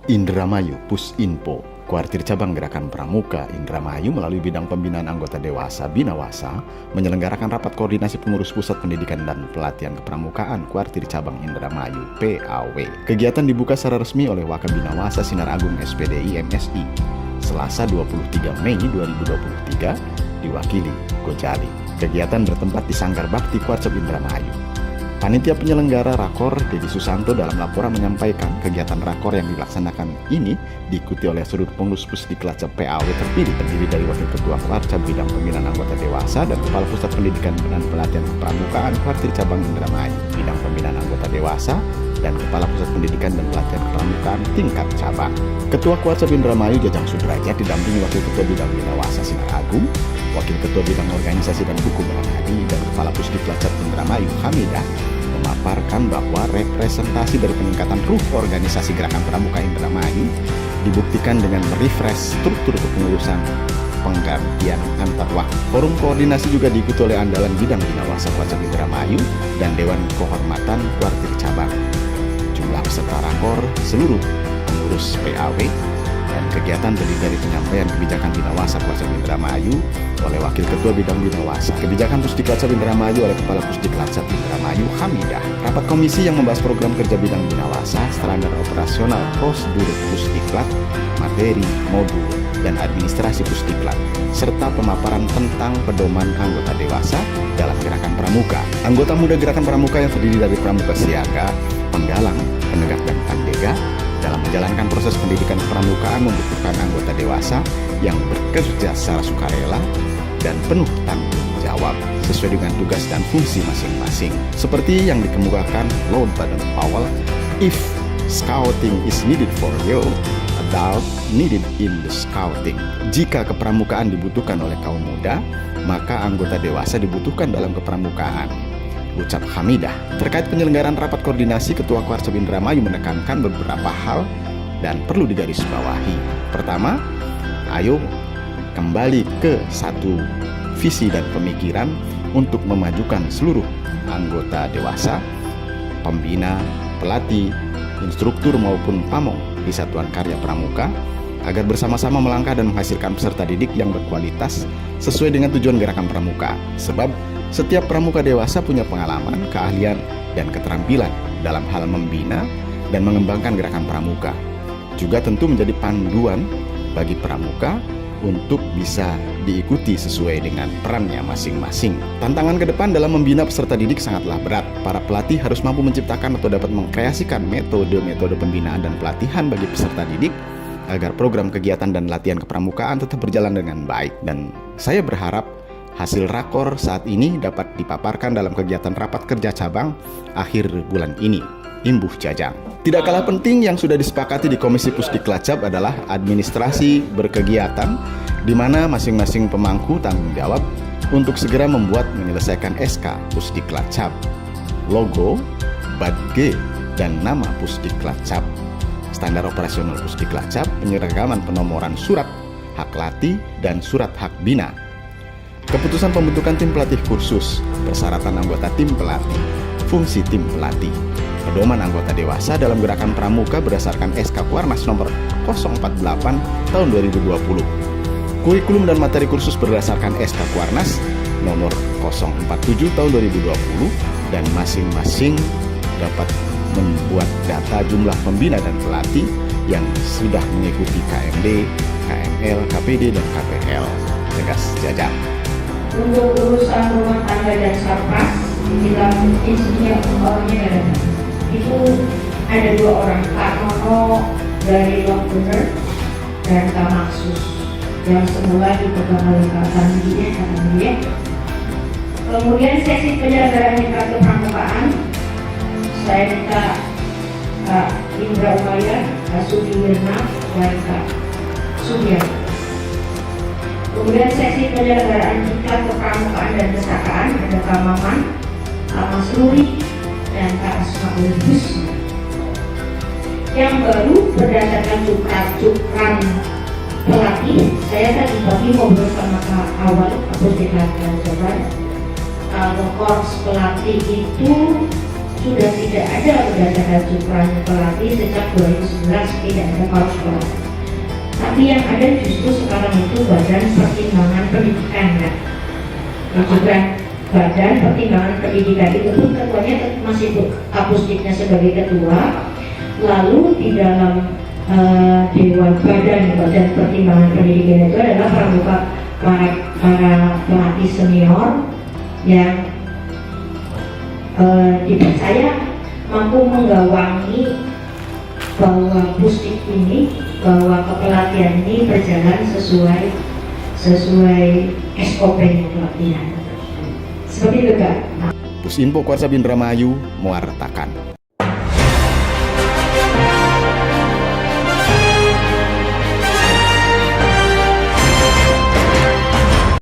Indramayu Pusinpo, Kuartir Cabang Gerakan Pramuka Indramayu melalui bidang pembinaan anggota dewasa Binawasa menyelenggarakan rapat koordinasi pengurus pusat pendidikan dan pelatihan kepramukaan Kuartir Cabang Indramayu PAW. Kegiatan dibuka secara resmi oleh Wakabinawasa Sinar Agung SPDI MSI Selasa 23 Mei 2023 diwakili Gojali. Kegiatan bertempat di Sanggar Bakti Kuarcap Indramayu. Panitia penyelenggara Rakor Dedi Susanto dalam laporan menyampaikan kegiatan Rakor yang dilaksanakan ini diikuti oleh seluruh pengurus Pusdiklat PAW terpilih terdiri dari Wakil Ketua Kuarcap Bidang Pembinaan Anggota Dewasa dan Kepala Pusat Pendidikan dan Pelatihan Kepramukaan Kuartir Cabang Indramayu, Bidang Pembinaan Anggota Dewasa dan Kepala Pusat Pendidikan dan Pelatihan Kepramukaan tingkat cabang. Ketua Kuarcap Indramayu Jajang Sudrajat didampingi Wakil Ketua Bidang Binawasa Sinar Agung, Wakil Ketua Bidang Organisasi dan Hukum Hadi dan Kepala Pusdiklat Indramayu Hamidah memaparkan bahwa representasi dari peningkatan ruh organisasi Gerakan Pramuka Indramayu dibuktikan dengan merefresh struktur kepengurusan penggantian antar waktu. Forum koordinasi juga diikuti oleh andalan bidang Binawasa Kuarcap Indramayu dan Dewan Kehormatan Kuartir Cabang. Jumlah peserta rakor seluruh pengurus PAW dan kegiatan terdiri dari penyampaian kebijakan Binawasa Kuarcap Indramayu oleh Wakil Ketua Bidang Binawasa, kebijakan Pusdiklat Indramayu oleh Kepala Pusdiklat Indramayu Hamidah, rapat komisi yang membahas program kerja bidang Binawasa, standar operasional, prosedur Pusdiklat, materi, modul, dan administrasi Pusdiklat, serta pemaparan tentang pedoman anggota dewasa dalam Gerakan Pramuka. Anggota muda Gerakan Pramuka yang terdiri dari pramuka siaga, penggalang, penegak, dan pandega dalam menjalankan proses pendidikan kepramukaan membutuhkan anggota dewasa yang bekerja secara sukarela dan penuh tanggung jawab sesuai dengan tugas dan fungsi masing-masing. Seperti yang dikemukakan Lord Baden Powell, if scouting is needed for you, adult needed in the scouting. Jika kepramukaan dibutuhkan oleh kaum muda, maka anggota dewasa dibutuhkan dalam kepramukaan, ucap Hamidah. Terkait penyelenggaraan rapat koordinasi, Ketua Kuarcap Indramayu menekankan beberapa hal dan perlu digarisbawahi. Pertama, ayo kembali ke satu visi dan pemikiran untuk memajukan seluruh anggota dewasa, pembina, pelatih, instruktur maupun pamong di Satuan Karya Pramuka agar bersama-sama melangkah dan menghasilkan peserta didik yang berkualitas sesuai dengan tujuan Gerakan Pramuka. Sebab setiap pramuka dewasa punya pengalaman, keahlian, dan keterampilan dalam hal membina dan mengembangkan Gerakan Pramuka. Juga tentu menjadi panduan bagi pramuka untuk bisa diikuti sesuai dengan perannya masing-masing. Tantangan ke depan dalam membina peserta didik sangatlah berat. Para pelatih harus mampu menciptakan atau dapat mengkreasikan metode-metode pembinaan dan pelatihan bagi peserta didik agar program kegiatan dan latihan kepramukaan tetap berjalan dengan baik. Dan saya berharap hasil rakor saat ini dapat dipaparkan dalam kegiatan rapat kerja cabang akhir bulan ini. Imbuh Jajang. Tidak kalah penting yang sudah disepakati di Komisi Pusdiklat adalah administrasi berkegiatan, di mana masing-masing pemangku tanggung jawab untuk segera membuat menyelesaikan SK Pusdiklat, logo, badge, dan nama Pusdiklat, standar operasional Pusdiklat, penyeragaman penomoran surat hak latih dan surat hak bina, keputusan pembentukan tim pelatih kursus, persyaratan anggota tim pelatih, fungsi tim pelatih, pedoman anggota dewasa dalam Gerakan Pramuka berdasarkan SK Kuarnas nomor 048 tahun 2020, kurikulum dan materi kursus berdasarkan SK Kuarnas nomor 047 tahun 2020, dan masing-masing dapat membuat data jumlah pembina dan pelatih yang sudah mengikuti KMD, KML, KPD, dan KPL. Tegas Jajang. Untuk urusan rumah tangga dan sarpas di dalam insinyur orangnya itu ada dua orang, Kak Nono dari Lokbener dan Kak Maksus yang semula dipegang oleh Kak Sandinya katanya. Kemudian sesi penyelenggaraan Mitra Kepramukaan saya minta Kak Indra Upaya, Kak Sudirna, dan Kak Sugiarto. Kemudian sesi penyelenggaraan Mitra Kepramukaan dan Kesakaan ada Kak Maman, Kak Mas Luri, dan Kak Asmaul Husna. Yang baru berdasarkan cukran pelatih, saya tadi pagi ngobrol sama Kak Awal, Pusdiklat Jabar. Kalau kors pelatih itu sudah tidak ada berdasarkan supranya pelatih sejak 2011 tidak ada kepala sekolah. Tapi yang ada justru sekarang itu badan pertimbangan pendidikan kan. Rujukan badan pertimbangan pendidikan itu pun ketuanya masih Kapusdiknya sebagai ketua. Lalu di dalam Dewan Badan Pertimbangan Pendidikan itu adalah pramuka para pelatih senior yang dipercaya mampu menggawangi bahwa Pusdik ini, bahwa kepelatihan ini berjalan sesuai SOP-nya pelatihan. Seperti itu Kak. Pusinfo Kuarsa Indramayu mewartakan.